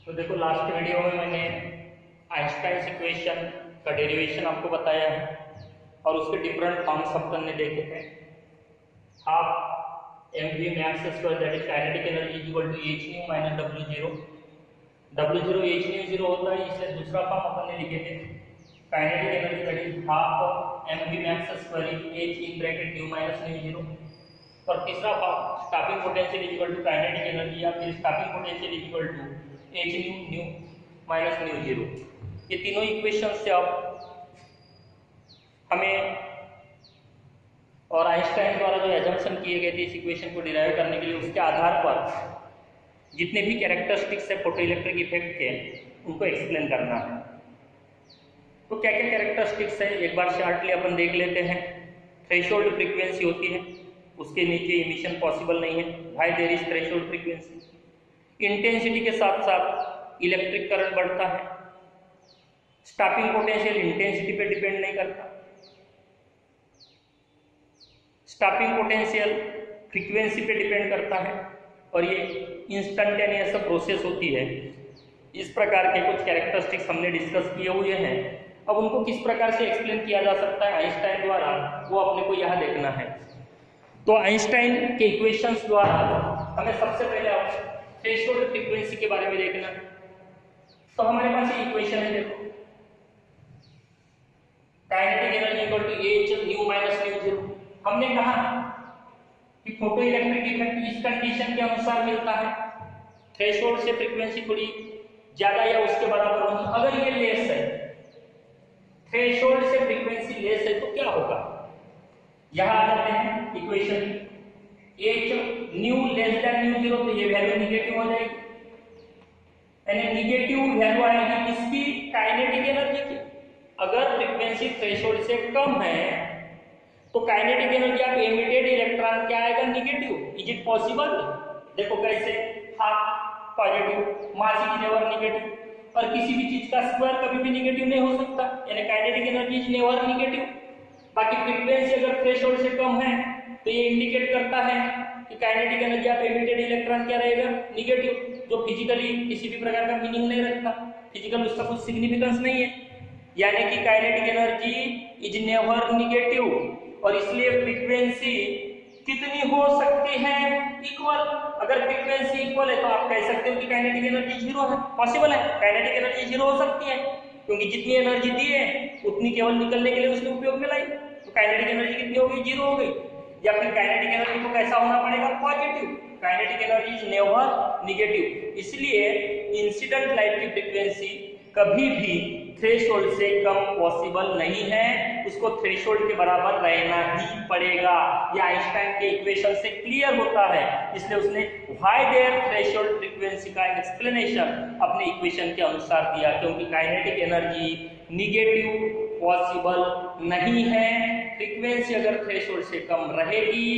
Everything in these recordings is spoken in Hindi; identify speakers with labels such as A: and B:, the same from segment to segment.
A: तो देखो लास्ट वीडियो में मैंने आइंस्टाइन इक्वेशन का डेरिवेशन आपको बताया है और उसके डिफरेंट फॉर्म्स अपन ने देखे थे। Half mv max square that is kinetic energy equal to h nu minus w0 h nu 0 होता है, इसलिए दूसरा फॉर्म अपन ने लिखे थे kinetic energy that is half mv max square h in bracket nu minus nu 0 और तीसरा form stopping potential equal to kinetic energy या फिर stopping potential equal to h nu minus nu 0। ये तीनों इक्वेशन से अब हमें और आइंस्टाइन द्वारा जो एजम्पशन किए गए थे इस इक्वेशन को डिराइव करने के लिए, उसके आधार पर जितने भी कैरेक्टरिस्टिक्स है फोटोइलेक्ट्रिक इफेक्ट के उनको एक्सप्लेन करना है। तो क्या क्या कैरेक्टरिस्टिक्स है एक बार शॉर्टली अपन देख लेते हैं। थ्रेशोल्ड फ्रीक्वेंसी होती है, उसके नीचे इमिशन पॉसिबल नहीं है, भाई there is threshold frequency. Intensity के साथ साथ इलेक्ट्रिक करंट बढ़ता है। स्टॉपिंग पोटेंशियल इंटेंसिटी पे डिपेंड नहीं करता। स्टॉपिंग पोटेंशियल फ्रीक्वेंसी पे डिपेंड करता है और ये इंस्टेंटेनियस प्रोसेस होती है। इस प्रकार के कुछ कैरेक्टरिस्टिक्स हमने डिस्कस किए हुए हैं। अब उनको किस प्रकार से एक्सप्लेन किया जा सकता है आइंस्टाइन द्वारा, वो अपने को यहाँ देखना है। तो आइंस्टाइन के इक्वेशंस द्वारा हमें सबसे पहले थ्रेशोल्ड फ्रीक्वेंसी के बारे में देखना है। तो हमारे पास ये इक्वेशन है, देखो kinetic energy equal to h nu minus nu 0। हमने कहा कि फोटो इलेक्ट्रिक इफेक्ट इस कंडीशन के अनुसार मिलता है, थ्रेशोल्ड से फ्रीक्वेंसी थोड़ी ज्यादा या उसके बराबर होगी। अगर ये लेस है, थ्रेशोल्ड से फ्रीक्वेंसी लेस है, तो क्या होगा? यहां आ जाते हैं equation h nu less than nu 0, तो ये वैल्यू निगेटिव हो जाएगी, यानी निगेटिव वैल्यू आएगी किसकी? काइनेटिक एनर्जी की। अगर फ्रीक्वेंसी थ्रेशोल्ड से कम है तो kinetic energy of emitted electron क्या आएगा? निगेटिव। Is it possible? देखो कैसे, half positive, mass is never negative और किसी भी चीज का स्क्वायर कभी भी निगेटिव नहीं हो सकता, यानी kinetic energy is never negative. बाकी फ्रीक्वेंसी अगर थ्रेशोल्ड से कम है तो ये इंडिकेट करता है कि kinetic energy of emitted electron क्या रहेगा? निगेटिव, जो फिजिकली किसी भी प्रकार का मीनिंग नहीं रखता, फिजिकल उसका कुछ सिग्निफिकेंस नहीं है, यानी कि kinetic energy is never negative. और इसलिए फ्रीक्वेंसी कितनी हो सकती है? इक्वल। अगर फ्रीक्वेंसी इक्वल है तो आप कह सकते हो कि काइनेटिक एनर्जी 0 है। पॉसिबल है, काइनेटिक एनर्जी 0 हो सकती है क्योंकि जितनी एनर्जी दी है उतनी केवल निकलने के लिए उसने उपयोग में लाई, तो काइनेटिक एनर्जी कितनी हो गई? 0 हो गई। या फिर काइनेटिक एनर्जी को कैसा होना पड़ेगा? Positive. Kinetic energy is never negative. इसलिए इंसिडेंट लाइट की फ्रीक्वेंसी कभी भी थ्रेशोल्ड से कम पॉसिबल नहीं है, उसको थ्रेशोल्ड के बराबर रहना ही पड़ेगा। यह आइंस्टाइन के इक्वेशन से क्लियर होता है, इसलिए उसने व्हाई देयर थ्रेशोल्ड फ्रीक्वेंसी का एक्सप्लेनेशन अपने इक्वेशन के अनुसार दिया, क्योंकि काइनेटिक एनर्जी निगेटिव पॉसिबल नहीं है। फ्रीक्वेंसी अगर थ्रेशोल्ड से कम रहेगी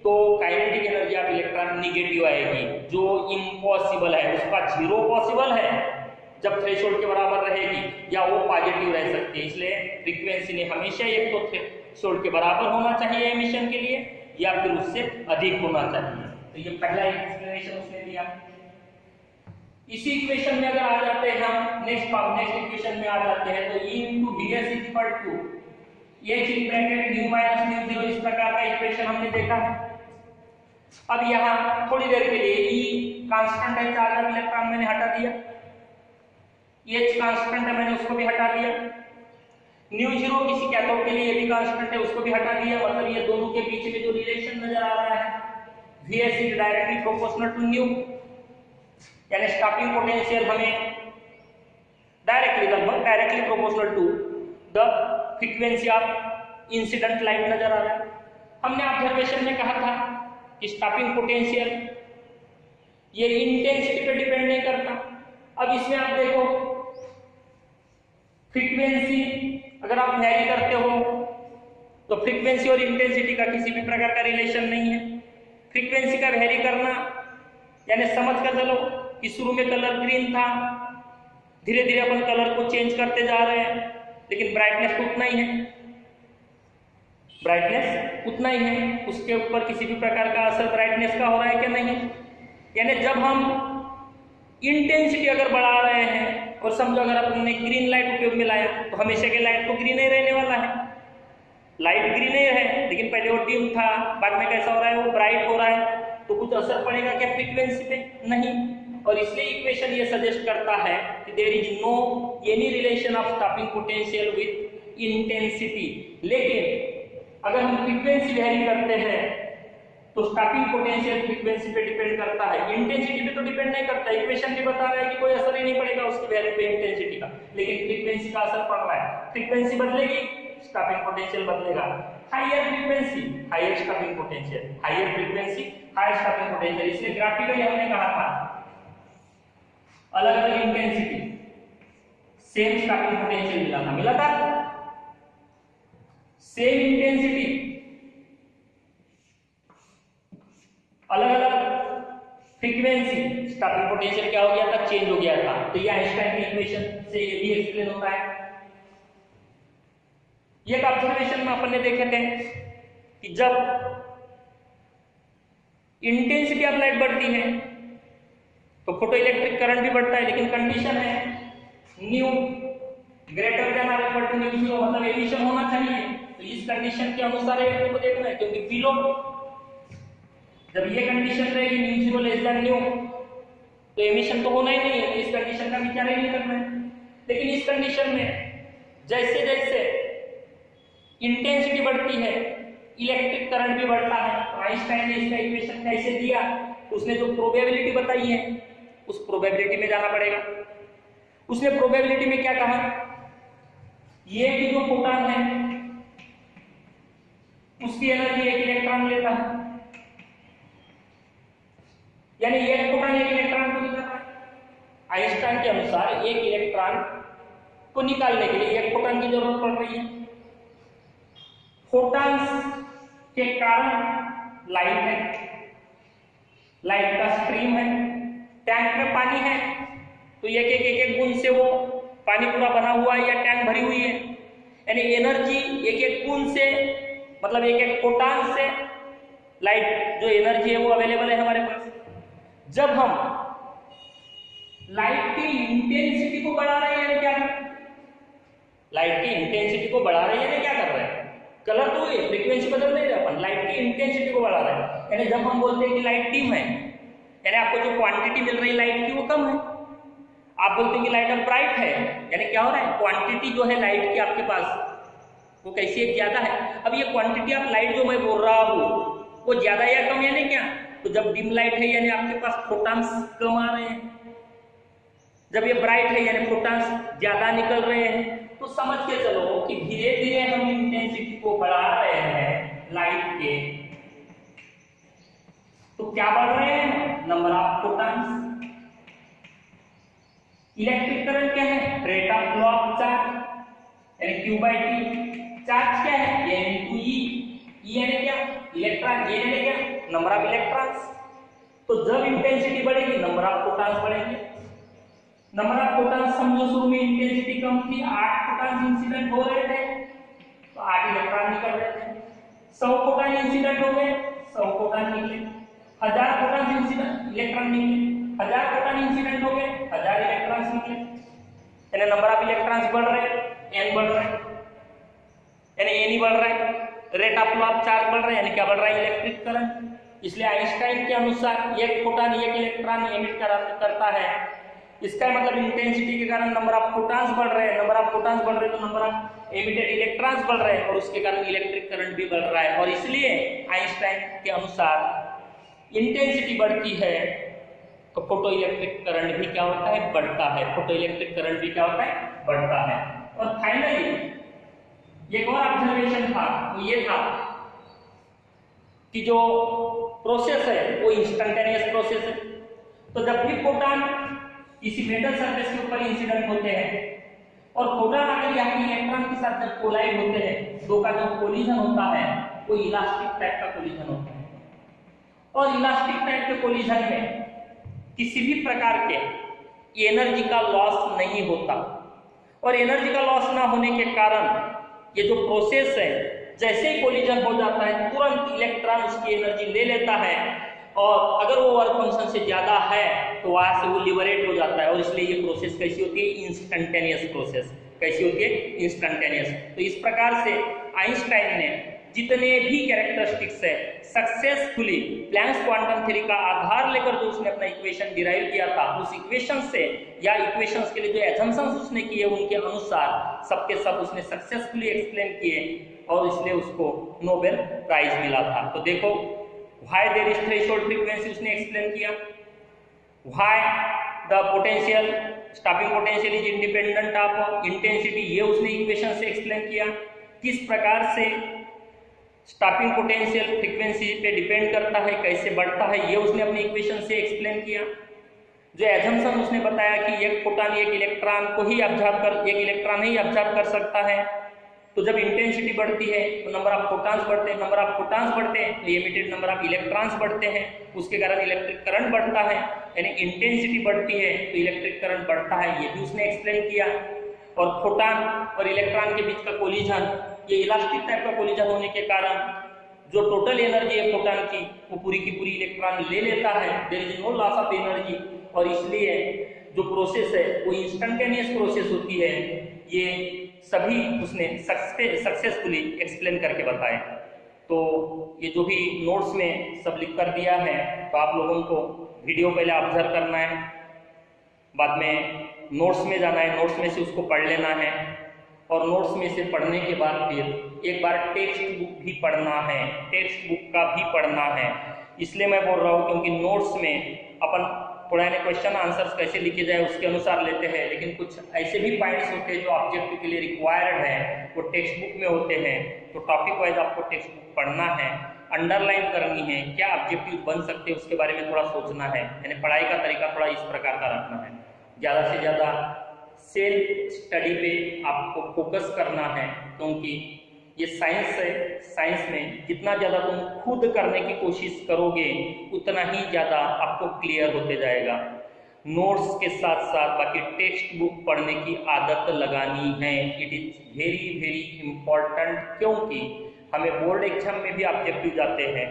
A: तो kinetic energy of electron negative आएगी, जो इम्पॉसिबल है। उसका 0 पॉसिबल है जब थ्रेशोल्ड के बराबर रहेगी, या वो पॉजिटिव रह सकती है। इसलिए फ्रीक्वेंसी ने हमेशा एक तो थ्रेशोल्ड के बराबर होना चाहिए एमिशन के लिए, या फिर उससे अधिक होना चाहिए। तो ये पहला एक्सप्लेनेशन उसने दिया। इसी इक्वेशन में अगर आ जाते हैं हम नेक्स्ट इक्वेशन में आ जाते हैं, तो E × Vs equal to h in bracket nu minus nu 0, इस प्रकार का इक्वेशन हमने देखा है। अब यहाँ थोड़ी देर के लिए E कांस्टेंट है, चार्ज ऑफ इलेक्ट्रॉन मैंने हटा दिया, H कांस्टेंट है, मैंने उसको भी हटा दिया। nu 0 किसी कैथोड के लिए ये भी कांस्टेंट है, उसको भी हटा दिया। मतलब ये दोनों के बीच में जो रिलेशन नजर आ रहा है, Vs is directly proportional to nu, यानी स्टॉपिंग पोटेंशियल हमें directly proportional to the frequency of incident light नजर आ रहा है। हमने ऑब्जर्वेशन में कहा था कि स्टॉपिंग पोटेंशियल ये इंटेंसिटी पे डिपेंड नहीं करता। अब इसमें आप देखो, फ्रीक्वेंसी अगर आप वैरी करते हो तो फ्रीक्वेंसी और इंटेंसिटी का किसी भी प्रकार का रिलेशन नहीं है। फ्रीक्वेंसी का वैरी करना यानी समझ कर चलो कि शुरू में कलर ग्रीन था, धीरे धीरे अपन कलर को चेंज करते जा रहे हैं, लेकिन ब्राइटनेस तो उतना ही है, ब्राइटनेस उतना ही है, उसके ऊपर किसी भी प्रकार का असर ब्राइटनेस का हो रहा है क्या? नहीं। यानी जब हम इंटेंसिटी अगर बढ़ा रहे हैं और समझो अगर आपने ग्रीन लाइट उपयोग में लाया तो हमेशा के लाइट तो ग्रीन ही रहने वाला है, लाइट ग्रीन ही है, लेकिन पहले वो डिम था, बाद में कैसा हो रहा है, वो ब्राइट हो रहा है, तो कुछ असर पड़ेगा क्या फ्रीक्वेंसी पे? नहीं। और इसलिए इक्वेशन ये सजेस्ट करता है कि there is no any relation of stopping potential with intensity. लेकिन अगर हम फ्रीक्वेंसी वेरी करते हैं तो स्टॉपिंग पोटेंशियल फ्रीक्वेंसी पे डिपेंड करता है, इंटेंसिटी पे तो डिपेंड नहीं करता। इक्वेशन भी बता रहा है कि कोई असर ही नहीं पड़ेगा उसकी वैल्यू पे इंटेंसिटी का, लेकिन फ्रीक्वेंसी का असर पड़ रहा है। फ्रीक्वेंसी बदलेगी, स्टॉपिंग पोटेंशियल बदलेगा। Higher frequency higher stopping potential, higher frequency higher stopping potential. इसलिए ग्राफिकली हमने कहा था अलग अलग इंटेंसिटी सेम स्टॉपिंग पोटेंशियल मिला था। सेम इंटेंसिटी अलग अलग फ्रीक्वेंसी स्टॉपिंग पोटेंशियल क्या हो गया था? चेंज हो गया था। तो ये आइंस्टाइन की इक्वेशन से ये भी एक्सप्लेन होता है। ये एक ऑब्जर्वेशन में अपन ने देखे थे कि जब इंटेंसिटी ऑफ लाइट बढ़ती है तो फोटो इलेक्ट्रिक करंट भी बढ़ता है, लेकिन कंडीशन है न्यू ग्रेटर देन और इक्वल टू न्यू जीरो, मतलब एमिशन होना चाहिए। तो इस कंडीशन के अनुसार ये को देखना है, क्योंकि बिलो जब ये कंडीशन रहेगी mu zero less than new तो एमिशन तो होना ही नहीं है, इस कंडीशन का विचार ही नहीं करना है। लेकिन इस कंडीशन में जैसे जैसे इंटेंसिटी बढ़ती है इलेक्ट्रिक करंट भी बढ़ता है। तो आइंस्टाइन ने इसका इक्वेशन कैसे दिया? उसने जो प्रोबेबिलिटी बताई है उस प्रोबेबिलिटी में जाना पड़ेगा। उसने प्रोबेबिलिटी में क्या कहा? ये भी जो फोटॉन है उसकी एनर्जी एक इलेक्ट्रॉन लेता है, यानी एक फोटॉन एक इलेक्ट्रॉन को निकालता है। आइंस्टाइन के अनुसार एक इलेक्ट्रॉन को निकालने के लिए एक फोटॉन की जरूरत पड़ रही है। फोटॉन्स के कारण लाइट है, लाइट का स्ट्रीम है, टैंक में पानी है, तो एक बूंद से वो पानी पूरा बना हुआ है या टैंक भरी हुई है, यानी एनर्जी एक बूंद से मतलब एक फोटॉन से लाइट जो एनर्जी है वो अवेलेबल है हमारे पास। जब हम लाइट की इंटेंसिटी को बढ़ा रहे हैं यानी क्या कर रहे हैं? लाइट की इंटेंसिटी को बढ़ा रहे हैं यानी क्या कर रहे हैं? कलर तो ये फ्रीक्वेंसी बदल नहीं रहे, अपन लाइट की इंटेंसिटी को बढ़ा रहे हैं। यानी जब हम बोलते हैं कि लाइट डिम है, यानी आपको जो क्वांटिटी मिल रही है लाइट की वो कम है। आप बोलते हैं कि लाइट अब ब्राइट है, यानी क्या हो रहा है? क्वांटिटी जो है लाइट की आपके पास वो कैसी है? ज्यादा है। अब ये क्वांटिटी ऑफ लाइट जो मैं बोल रहा हूँ वो ज्यादा या कम यानी क्या? तो जब डिम लाइट है यानी आपके पास फोटॉन्स कम आ रहे हैं, जब ये ब्राइट है यानी फोटॉन्स ज्यादा निकल रहे हैं। तो समझ के चलो कि धीरे धीरे हम इंटेंसिटी को बढ़ा रहे हैं लाइट के, तो क्या बढ़ रहे हैं? Number of photons. Electric current क्या है? Rate of flow of charge यानी Q/T। चार्ज क्या है? ये इनटू E यानी क्या? इलेक्ट्रॉन। ये यानी क्या? Number of electrons. तो जब इंटेंसिटी बढ़ेगी नंबर ऑफ फोटॉन्स बढ़ेंगे। नंबर ऑफ फोटॉन्स समझो शुरू में इंटेंसिटी कम थी, 8 फोटॉन्स इंसिडेंट हो रहे थे तो 8 इलेक्ट्रॉन निकल रहे थे। 100 फोटॉन इंसिडेंट हो गए, 100 फोटॉन निकले। 1000 फोटॉन इंसिडेंट इलेक्ट्रॉन निकले, 1000 फोटॉन इंसिडेंट हो गए, 1000 इलेक्ट्रॉन्स निकले। यानी नंबर ऑफ इलेक्ट्रॉन्स बढ़ रहे, n बढ़ रहा है, यानी n ही बढ़ रहा है। Rate of flow of charge बढ़ रहा है, यानी क्या बढ़ रहा है? Electric current. इसलिए आइंस्टाइन के अनुसार एक फोटॉन एक इलेक्ट्रॉन एमिट करता है। इसका मतलब इंटेंसिटी के कारण नंबर ऑफ फोटॉन्स बढ़ रहे हैं, नंबर ऑफ फोटॉन्स बढ़ रहे हैं तो नंबर ऑफ एमिटेड इलेक्ट्रॉन्स बढ़ रहे हैं और उसके कारण इलेक्ट्रिक करंट भी बढ़ रहा है। और इसलिए आइंस्टाइन के अनुसार इंटेंसिटी बढ़ती है तो फोटो इलेक्ट्रिक करंट भी क्या होता है? बढ़ता है। फोटो इलेक्ट्रिक करंट भी क्या होता है? बढ़ता है। और फाइनली एक और ऑब्जर्वेशन था, वो ये था कि जो प्रोसेस है वो इंस्टेंटेनियस प्रोसेस है। तो जब भी फोटॉन किसी मेटल सरफेस के ऊपर इंसिडेंट होते हैं और फोटॉन अगर यहाँ इलेक्ट्रॉन के साथ जब कोलाइड होते हैं, दो का जो कोलिजन होता है वो इलास्टिक टाइप का कोलिजन होता है। और इलास्टिक टाइप के कोलिजन में किसी भी प्रकार के एनर्जी का लॉस नहीं होता। और एनर्जी का लॉस ना होने के कारण ये जो प्रोसेस है, जैसे ही कोलिजन हो जाता है तुरंत इलेक्ट्रॉन उसकी एनर्जी ले लेता है और अगर वो वर्क फंक्शन से ज्यादा है तो वहां से वो लिबरेट हो जाता है, और इसलिए ये प्रोसेस कैसी होती है, इंस्टेंटेनियस प्रोसेस। कैसी होती है, इंस्टेंटेनियस। तो इस प्रकार से आइंस्टाइन ने जितने भी कैरेक्टरिस्टिक्स है सक्सेसफुली प्लैंक्स क्वांटम थ्योरी का आधार लेकर जो उसने अपना इक्वेशन डिराइव किया था, उस इक्वेशन से या इक्वेशंस के लिए जो एजम्पशंस उसने किए उनके अनुसार सबके सब उसने सक्सेसफुली एक्सप्लेन किए, और इसलिए उसको नोबेल प्राइज मिला था। तो देखो, why there is threshold frequency उसने एक्सप्लेन किया, why the potential stopping potential is independent of intensity, ये उसने इक्वेशन से एक्सप्लेन किया। किस प्रकार से स्टॉपिंग पोटेंशियल फ्रीक्वेंसी पे डिपेंड करता है, कैसे बढ़ता है, ये उसने अपने इक्वेशन से एक्सप्लेन किया। जो एजम्पशन उसने बताया कि एक फोटॉन एक इलेक्ट्रॉन को ही ऑब्जर्व कर, एक इलेक्ट्रॉन ही ऑब्जर्व कर सकता है, तो जब इंटेंसिटी बढ़ती है तो नंबर ऑफ फोटॉन्स बढ़ते हैं, नंबर ऑफ फोटॉन्स बढ़ते हैं तो एमिटेड नंबर ऑफ इलेक्ट्रॉन्स बढ़ते हैं, उसके कारण इलेक्ट्रिक करंट बढ़ता है, यानी इंटेंसिटी बढ़ती है तो इलेक्ट्रिक करंट बढ़ता है, ये भी उसने एक्सप्लेन किया। और फोटॉन और इलेक्ट्रॉन के बीच का कोलिजन, ये इलास्टिक टाइप का कोलिजन होने के कारण जो टोटल एनर्जी है फोटॉन की वो पूरी की पूरी इलेक्ट्रॉन ले लेता है, there is no loss of energy, और इसलिए जो प्रोसेस है वो इंस्टेंटेनियस प्रोसेस होती है। ये सभी उसने सक्सेसफुली एक्सप्लेन करके बताए। तो ये जो भी नोट्स में सब लिख कर दिया है, तो आप लोगों को वीडियो पहले ऑब्जर्व करना है, बाद में नोट्स में जाना है, नोट्स में से उसको पढ़ लेना है, और नोट्स में से पढ़ने के बाद फिर एक बार टेक्स्ट बुक भी पढ़ना है, टेक्स्ट बुक का भी पढ़ना है। इसलिए मैं बोल रहा हूँ क्योंकि नोट्स में अपन थोड़ा क्वेश्चन आंसर्स कैसे लिखे जाए उसके अनुसार लेते हैं, लेकिन कुछ ऐसे भी पॉइंट्स होते हैं जो ऑब्जेक्टिव के लिए रिक्वायर्ड है, वो टेक्स्ट बुक में होते हैं। तो टॉपिक वाइज आपको टेक्स्ट बुक पढ़ना है, अंडरलाइन करनी है, क्या ऑब्जेक्टिव बन सकते हैं उसके बारे में थोड़ा सोचना है, यानी पढ़ाई का तरीका थोड़ा इस प्रकार का रखना है। ज़्यादा से ज़्यादा सेल्फ स्टडी पे आपको फोकस करना है, क्योंकि ये साइंस है, साइंस में जितना ज़्यादा तुम खुद करने की कोशिश करोगे उतना ही ज़्यादा आपको क्लियर होते जाएगा। नोट्स के साथ साथ बाकी टेक्स्ट बुक पढ़ने की आदत लगानी है, it is very very important, क्योंकि हमें बोर्ड एग्जाम में भी ऑब्जेक्टिव जाते हैं,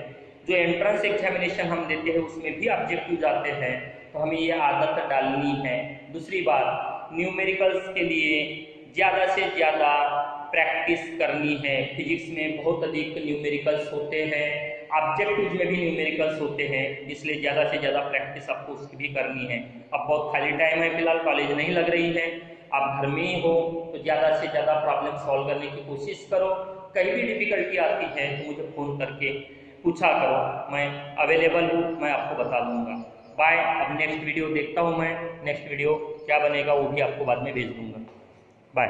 A: जो एंट्रेंस एग्जामिनेशन हम देते हैं उसमें भी ऑब्जेक्टिव जाते हैं, तो हमें ये आदत डालनी है। दूसरी बात, न्यूमेरिकल्स के लिए ज़्यादा से ज़्यादा प्रैक्टिस करनी है। फिजिक्स में बहुत अधिक न्यूमेरिकल्स होते हैं, ऑब्जेक्टिव में भी न्यूमेरिकल्स होते हैं, इसलिए ज़्यादा से ज़्यादा प्रैक्टिस आपको उसकी भी करनी है। अब बहुत खाली टाइम है, फिलहाल कॉलेज नहीं लग रही है, आप घर में ही हो, तो ज़्यादा से ज़्यादा प्रॉब्लम सॉल्व करने की कोशिश करो। कहीं भी डिफिकल्टी आती है तो मुझे फ़ोन करके पूछा करो, मैं अवेलेबल हूँ, मैं आपको बता दूँगा। बाय। अब नेक्स्ट वीडियो देखता हूँ मैं, नेक्स्ट वीडियो क्या बनेगा वो भी आपको बाद में भेज दूँगा। बाय।